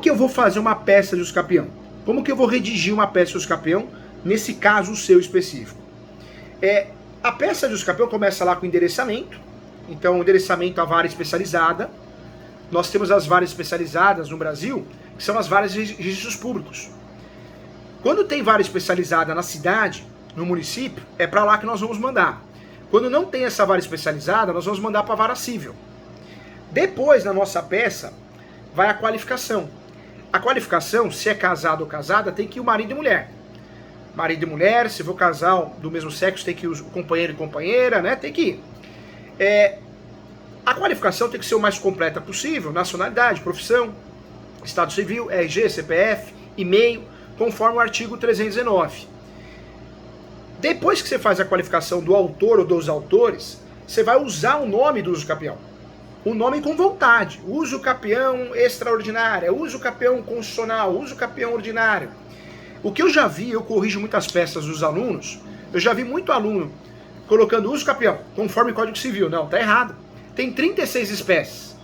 que eu vou fazer uma peça de usucapião? Como que eu vou redigir uma peça de usucapião, nesse caso seu específico? A peça de usucapião começa lá com endereçamento. Então, endereçamento à vara especializada. Nós temos as varas especializadas no Brasil, que são as varas de registros públicos. Quando tem vara especializada na cidade, no município, é para lá que nós vamos mandar. Quando não tem essa vara especializada, nós vamos mandar para a vara civil. Depois, na nossa peça, vai a qualificação. A qualificação, se é casado ou casada, tem que ir o marido e mulher. Marido e mulher, se for casal do mesmo sexo, tem que ir o companheiro e companheira, né? Tem que ir. A qualificação tem que ser o mais completa possível, nacionalidade, profissão, estado civil, RG, CPF, e-mail, conforme o artigo 319. Depois que você faz a qualificação do autor ou dos autores, você vai usar o nome do usucapião. O nome com vontade. Usucapião extraordinária, usucapião constitucional, usucapião ordinário. O que eu já vi, eu corrijo muitas peças dos alunos, eu já vi muito aluno colocando usucapião, conforme o Código Civil. Não, tá errado. Tem 36 espécies.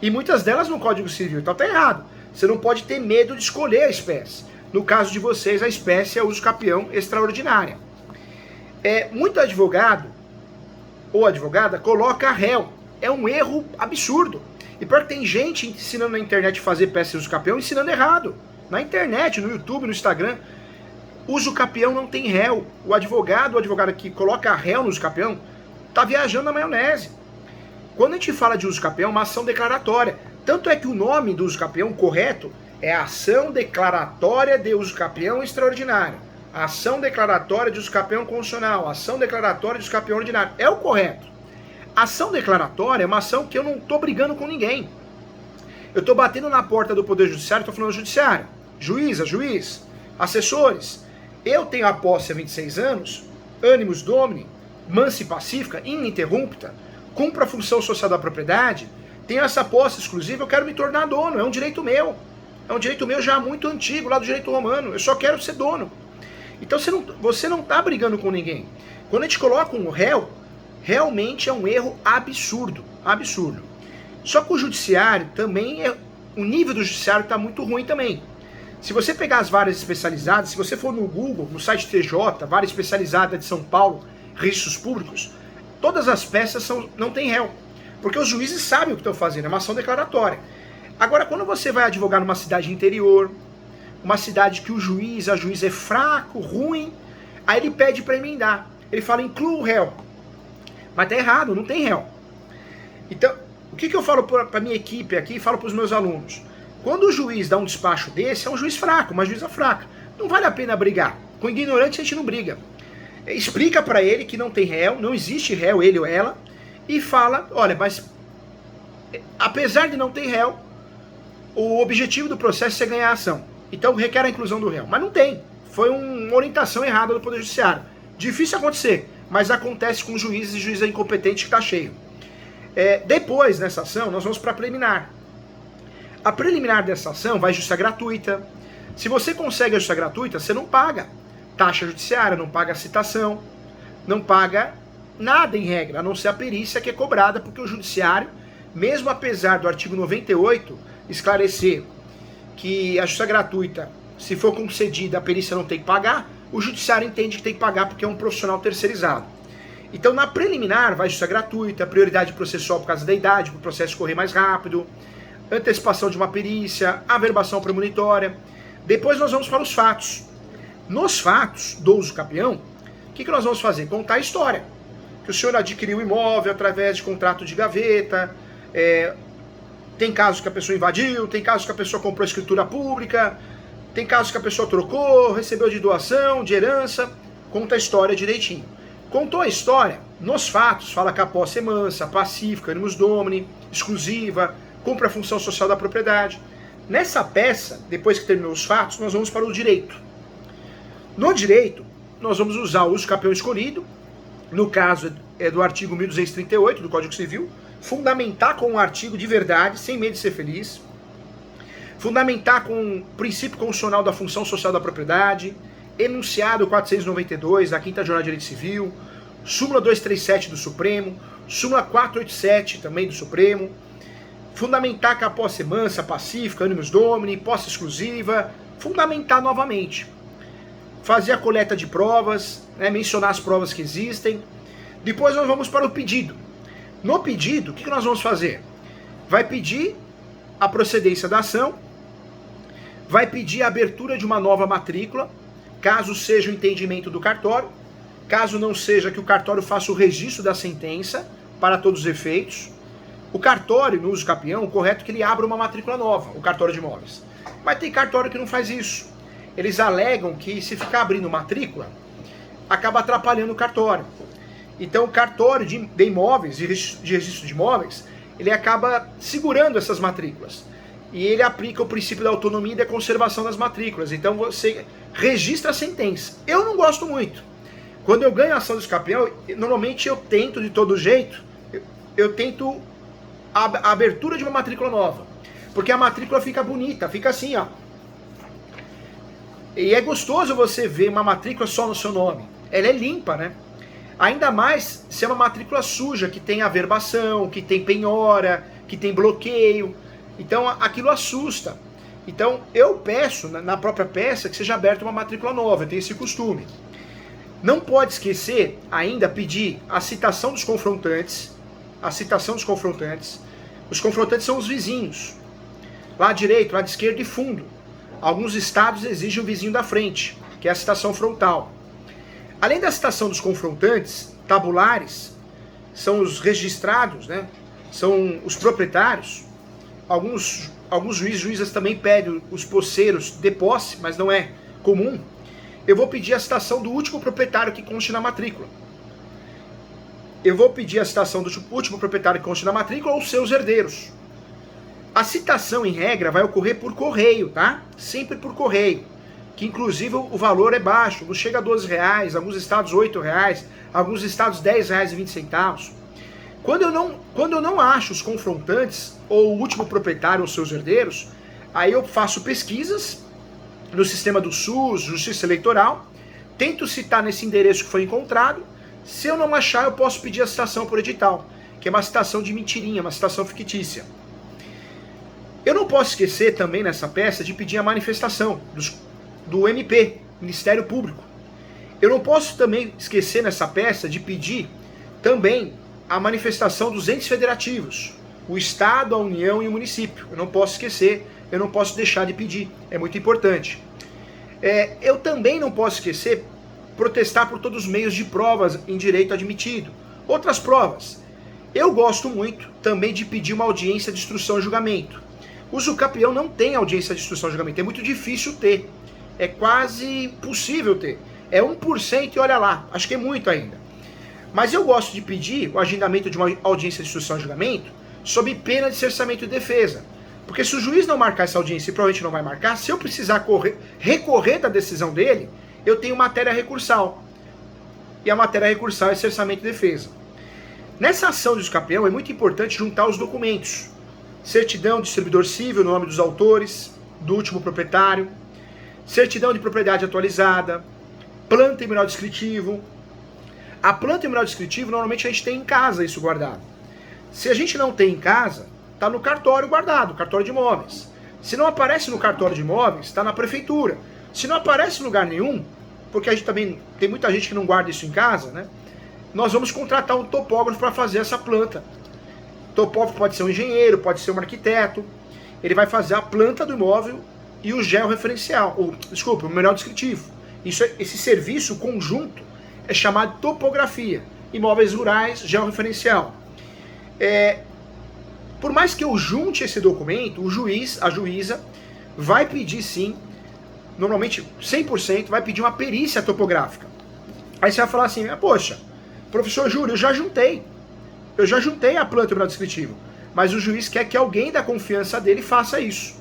E muitas delas no Código Civil, então tá errado. Você não pode ter medo de escolher a espécie. No caso de vocês, a espécie é usucapião extraordinária. Muito advogado ou advogada coloca réu. É um erro absurdo. E pior que tem gente ensinando na internet a fazer peça de usucapião, ensinando errado. Na internet, no YouTube, no Instagram. Usucapião não tem réu. O advogado ou advogada que coloca réu no usucapião tá viajando na maionese. Quando a gente fala de usucapião, é uma ação declaratória. Tanto é que o nome do usucapião correto é Ação Declaratória de Usucapião Extraordinário. Ação Declaratória de Usucapião Constitucional. Ação Declaratória de Usucapião Ordinário. É o correto. Ação declaratória é uma ação que eu não estou brigando com ninguém. Eu estou batendo na porta do Poder Judiciário, estou falando do Judiciário. Juíza, juiz, assessores. Eu tenho a posse há 26 anos, animus domini, mansa e pacífica, ininterrupta, cumpro a função social da propriedade, tenho essa posse exclusiva, eu quero me tornar dono, é um direito meu. É um direito meu já muito antigo, lá do direito romano, eu só quero ser dono. Então você não está brigando com ninguém. Quando a gente coloca um réu, realmente é um erro absurdo, absurdo. Só que o judiciário também, o nível do judiciário está muito ruim também. Se você pegar as varas especializadas, se você for no Google, no site TJ, vara especializada de São Paulo, registros públicos, todas as peças não tem réu. Porque os juízes sabem o que estão fazendo, é uma ação declaratória. Agora, quando você vai advogar numa cidade interior, uma cidade que o juiz, a juíza é fraco, ruim, aí ele pede para emendar. Ele fala, inclua o réu. Mas tá errado, não tem réu. Então, o que eu falo para minha equipe aqui, falo para os meus alunos? Quando o juiz dá um despacho desse, é um juiz fraco, uma juíza fraca. Não vale a pena brigar. Com ignorante a gente não briga. Explica para ele que não tem réu, não existe réu, ele ou ela, e fala, olha, mas apesar de não ter réu, o objetivo do processo é ganhar a ação. Então requer a inclusão do réu. Mas não tem. Foi uma orientação errada do Poder Judiciário. Difícil acontecer, mas acontece com juízes e juízes incompetentes que está cheio. Depois, nessa ação, nós vamos para a preliminar. A preliminar dessa ação vai justiça gratuita. Se você consegue a justiça gratuita, você não paga taxa judiciária, não paga citação, não paga nada em regra, a não ser a perícia que é cobrada, porque o judiciário, mesmo apesar do artigo 98 esclarecer que a justiça gratuita, se for concedida, a perícia não tem que pagar, o judiciário entende que tem que pagar porque é um profissional terceirizado. Então, na preliminar, vai justiça gratuita, prioridade processual por causa da idade, para o processo correr mais rápido, antecipação de uma perícia, averbação premonitória. Depois nós vamos para os fatos. Nos fatos do usucapião, o que nós vamos fazer? Contar a história. Que o senhor adquiriu o imóvel através de contrato de gaveta, tem casos que a pessoa invadiu, tem casos que a pessoa comprou escritura pública, tem casos que a pessoa trocou, recebeu de doação, de herança, conta a história direitinho. Contou a história, nos fatos, fala que a posse é mansa, pacífica, animus domini, exclusiva, cumpre a função social da propriedade. Nessa peça, depois que terminou os fatos, nós vamos para o direito. No direito, nós vamos usar o usucapião escolhido, no caso é do artigo 1238 do Código Civil, fundamentar com um artigo de verdade, sem medo de ser feliz, fundamentar com o princípio constitucional da função social da propriedade, enunciado 492 da 5ª Jornada de Direito Civil, súmula 237 do Supremo, súmula 487 também do Supremo, fundamentar que a posse é mansa, pacífica, animus domini, posse exclusiva, fundamentar novamente. Fazer a coleta de provas, né, mencionar as provas que existem. Depois nós vamos para o pedido. No pedido, o que nós vamos fazer? Vai pedir a procedência da ação, vai pedir a abertura de uma nova matrícula, caso seja o entendimento do cartório, caso não seja, que o cartório faça o registro da sentença, para todos os efeitos. O cartório, no uso capião, o correto é que ele abra uma matrícula nova, o cartório de imóveis. Mas tem cartório que não faz isso. Eles alegam que se ficar abrindo matrícula, acaba atrapalhando o cartório. Então o cartório de imóveis, de registro de imóveis, ele acaba segurando essas matrículas. E ele aplica o princípio da autonomia e da conservação das matrículas. Então você registra a sentença. Eu não gosto muito. Quando eu ganho a ação do escapião, normalmente eu tento de todo jeito, eu tento a abertura de uma matrícula nova. Porque a matrícula fica bonita, fica assim, ó. E é gostoso você ver uma matrícula só no seu nome. Ela é limpa, né? Ainda mais se é uma matrícula suja, que tem averbação, que tem penhora, que tem bloqueio. Então aquilo assusta. Então eu peço, na própria peça, que seja aberta uma matrícula nova, eu tenho esse costume. Não pode esquecer ainda pedir a citação dos confrontantes. A citação dos confrontantes. Os confrontantes são os vizinhos. Lado direito, lado esquerdo e fundo. Alguns estados exigem o vizinho da frente, que é a citação frontal. Além da citação dos confrontantes, tabulares, são os registrados, né? São os proprietários. Alguns juízes e juízas também pedem os posseiros de posse, mas não é comum. Eu vou pedir a citação do último proprietário que conste na matrícula. Eu vou pedir a citação do último proprietário que conste na matrícula ou seus herdeiros. A citação, em regra, vai ocorrer por correio, tá? Sempre por correio. Que inclusive o valor é baixo, não chega a R$12, alguns estados R$8, alguns estados R$10,20. Quando eu não acho os confrontantes, ou o último proprietário ou seus herdeiros, aí eu faço pesquisas no sistema do SUS, Justiça Eleitoral, tento citar nesse endereço que foi encontrado. Se eu não achar, eu posso pedir a citação por edital, que é uma citação de mentirinha, uma citação fictícia. Eu não posso esquecer também nessa peça de pedir a manifestação do MP, Ministério Público. Eu não posso também esquecer nessa peça de pedir também a manifestação dos entes federativos, o Estado, a União e o município. Eu não posso esquecer, eu não posso deixar de pedir, é muito importante. Eu também não posso esquecer protestar por todos os meios de provas em direito admitido. Outras provas. Eu gosto muito também de pedir uma audiência de instrução e julgamento. O usucapião não tem audiência de instrução e julgamento, é muito difícil ter. É quase impossível ter. É 1% e olha lá, acho que é muito ainda. Mas eu gosto de pedir o agendamento de uma audiência de instrução e julgamento sob pena de cerceamento e defesa. Porque se o juiz não marcar essa audiência, e provavelmente não vai marcar, se eu precisar recorrer da decisão dele, eu tenho matéria recursal. E a matéria recursal é cerceamento e defesa. Nessa ação de usucapião é muito importante juntar os documentos. Certidão de distribuidor civil, nome dos autores, do último proprietário, certidão de propriedade atualizada, planta e memorial descritivo. A planta e memorial descritivo, normalmente a gente tem em casa isso guardado. Se a gente não tem em casa, está no cartório guardado, cartório de imóveis. Se não aparece no cartório de imóveis, está na prefeitura. Se não aparece em lugar nenhum, porque a gente também tem muita gente que não guarda isso em casa, né? Nós vamos contratar um topógrafo para fazer essa planta. Topógrafo pode ser um engenheiro, pode ser um arquiteto. Ele vai fazer a planta do imóvel e o georreferencial, o memorial descritivo. Esse serviço conjunto é chamado de topografia. Imóveis rurais, georreferencial. Por mais que eu junte esse documento, o juiz, a juíza, vai pedir sim, normalmente 100%, vai pedir uma perícia topográfica. Aí você vai falar assim, poxa, professor Júlio, eu já juntei a planta e o memorial descritivo, mas o juiz quer que alguém da confiança dele faça isso,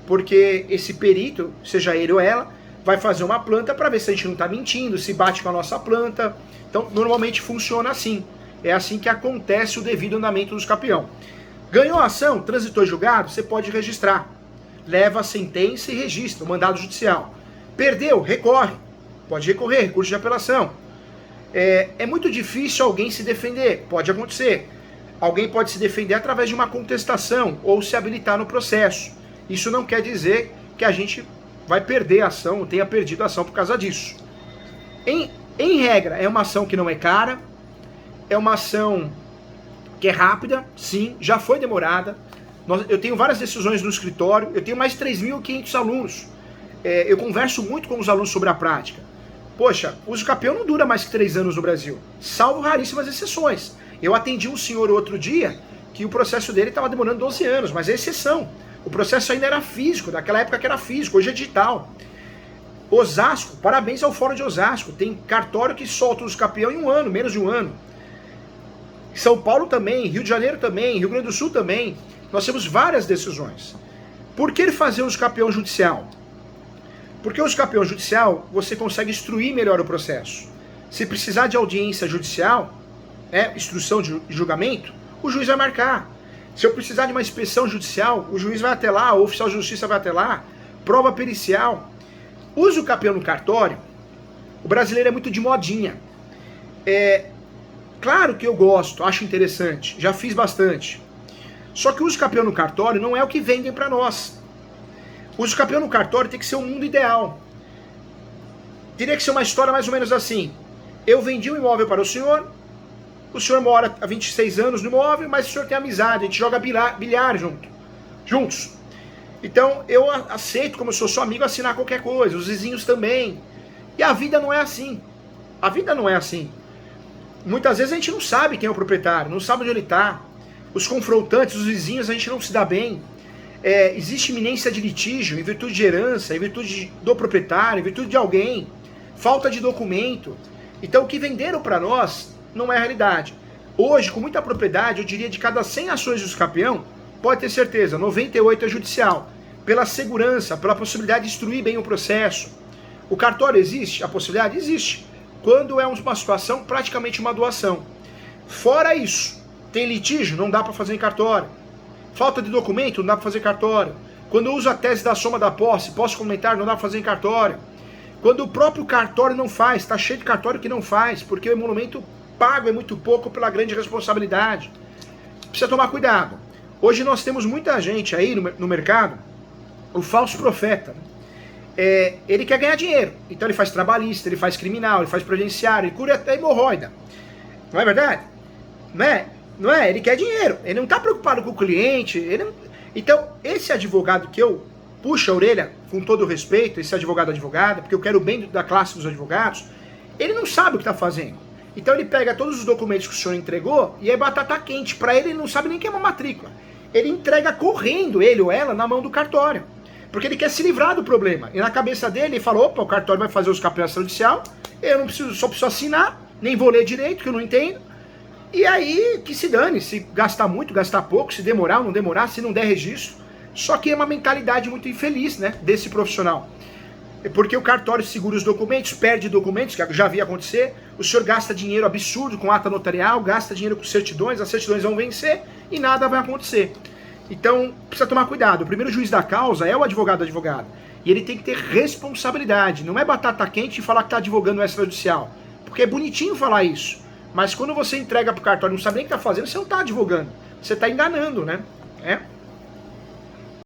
porque esse perito, seja ele ou ela, vai fazer uma planta para ver se a gente não está mentindo, se bate com a nossa planta. Então, normalmente funciona assim. É assim que acontece o devido andamento do usucapião. Ganhou a ação, transitou em julgado, você pode registrar. Leva a sentença e registra o mandado judicial. Perdeu, recorre. Pode recorrer, recurso de apelação. É muito difícil alguém se defender, pode acontecer. alguém pode se defender através de uma contestação ou se habilitar no processo. Isso não quer dizer que a gente vai perder a ação ou tenha perdido a ação por causa disso. Em regra, é uma ação que não é cara, é uma ação que é rápida, sim, já foi demorada. Eu tenho várias decisões no escritório, eu tenho mais de 3.500 alunos. Eu converso muito com os alunos sobre a prática. Poxa, o uso capião não dura mais que 3 anos no Brasil, salvo raríssimas exceções. Eu atendi um senhor outro dia que o processo dele estava demorando 12 anos, mas é exceção. O processo ainda era físico, naquela época que era físico, hoje é digital. Osasco, parabéns ao Fórum de Osasco, tem cartório que solta o uso capião em 1 ano, menos de 1 ano. São Paulo também, Rio de Janeiro também, Rio Grande do Sul também. Nós temos várias decisões. Por que fazer o uso capião judicial? Porque o uso capião judicial, você consegue instruir melhor o processo. Se precisar de audiência judicial, instrução de julgamento, o juiz vai marcar. Se eu precisar de uma inspeção judicial, o juiz vai até lá, o oficial de justiça vai até lá, prova pericial. Uso capião no cartório, o brasileiro é muito de modinha. Claro que eu gosto, acho interessante, já fiz bastante. Só que o uso capião no cartório não é o que vendem para nós. O uso capião no cartório tem que ser um mundo ideal. Teria que ser uma história mais ou menos assim. Eu vendi um imóvel para o senhor mora há 26 anos no imóvel, mas o senhor tem amizade, a gente joga bilhar juntos. Então eu aceito, como eu sou seu amigo, assinar qualquer coisa, os vizinhos também. E a vida não é assim. A vida não é assim. Muitas vezes a gente não sabe quem é o proprietário, não sabe onde ele está. Os confrontantes, os vizinhos, a gente não se dá bem. Existe iminência de litígio em virtude de herança, em virtude do proprietário, em virtude de alguém. Falta de documento. Então o que venderam para nós não é a realidade. Hoje, com muita propriedade, eu diria de cada 100 ações de uso capião, pode ter certeza, 98 é judicial. Pela segurança, pela possibilidade de instruir bem o processo. O cartório existe? A possibilidade existe. Quando é uma situação, praticamente uma doação. Fora isso, tem litígio? Não dá para fazer em cartório. Falta de documento? Não dá para fazer em cartório. Quando eu uso a tese da soma da posse, posso comentar? Não dá para fazer em cartório. Quando o próprio cartório não faz, está cheio de cartório que não faz, porque o emolumento pago é muito pouco pela grande responsabilidade. Precisa tomar cuidado. Hoje nós temos muita gente aí no mercado, o falso profeta. Ele quer ganhar dinheiro, então ele faz trabalhista, ele faz criminal, ele faz previdenciário, ele cura até hemorroida. Não é verdade? Não é? Ele quer dinheiro, ele não está preocupado com o cliente. Então, esse advogado que eu puxo a orelha, com todo o respeito, esse advogada, porque eu quero o bem da classe dos advogados, ele não sabe o que está fazendo. Então ele pega todos os documentos que o senhor entregou e é batata quente. Para ele não sabe nem que é uma matrícula. Ele entrega correndo, ele ou ela, na mão do cartório. Porque ele quer se livrar do problema. E na cabeça dele, ele fala, opa, o cartório vai fazer os capiões judicial, eu não preciso, só preciso assinar, nem vou ler direito, que eu não entendo. E aí, que se dane, se gastar muito, gastar pouco, se demorar ou não demorar, se não der registro. Só que é uma mentalidade muito infeliz, né, desse profissional. Porque o cartório segura os documentos, perde documentos, que já havia acontecer, o senhor gasta dinheiro absurdo com ata notarial, gasta dinheiro com certidões, as certidões vão vencer e nada vai acontecer. Então, precisa tomar cuidado. O primeiro juiz da causa é o advogado. E ele tem que ter responsabilidade. Não é batata quente e falar que está advogando no extrajudicial. Porque é bonitinho falar isso. Mas quando você entrega para o cartório e não sabe nem o que está fazendo, você não está advogando. Você está enganando, né?